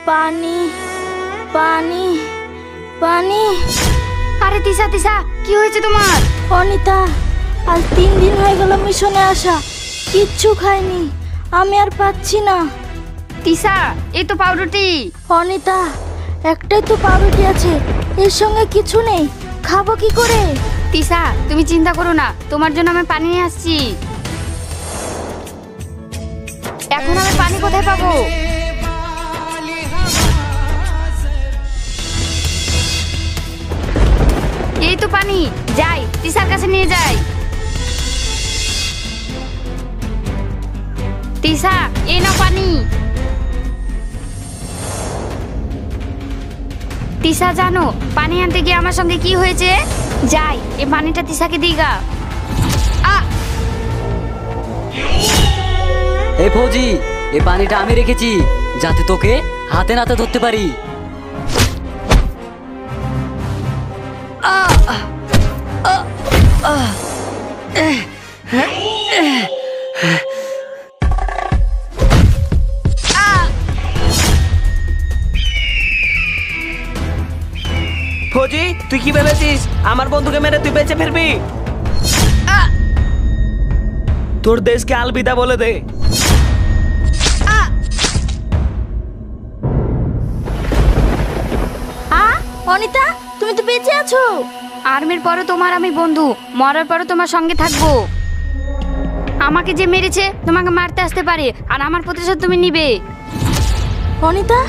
পানি পানি পানি। আরে তিশা তিশা, কি হয়েছে তোমার? অনিতা, আজ 3 দিন হয়ে গেল মিশনে আসা, কিচ্ছু খাইনি, আমি আর পাচ্ছি না। তিশা, এই তো পাউরুটি। অনিতা, একটাই তো পাউরুটি আছে, এর সঙ্গে কিছু নেই, খাবো কি করে? তিশা, তুমি চিন্তা করো না, তোমার জন্য আমি পানি নিয়ে আসছি। এখন আমি পানি কোথায় পাবো? এই তো পানি, যাই তিশার কাছে নিয়ে যাই। তিশা, এই নাও পানি। তিশা, জানো পানি আনতে গিয়ে আমার সঙ্গে কি হয়েছে? যাই, এই পানিটা তিশাকে দিগা। এই ফৌজি, এই পানিটা আমি রেখেছি যাতে তোকে হাতে নাতে ধরতে পারি। ফৌজি, তুই কি ভেবেছিস আমার বন্ধুকে মেরে তুই বেঁচে ফিরবি? তোর দেশকে আলবিদা বলে দে। অনিতা, তুমি তো বেঁচে আছো। আর্মির পরে তোমার আমি বন্ধু, মরার পরে তোমার সঙ্গে থাকবো। আমাকে যে মেরেছে তোমাকে মারতে আসতে পারে, আর আমার প্রতিশোধ তুমি নিবে। অনিতা,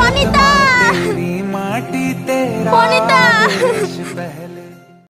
অনিতা, অনিতা।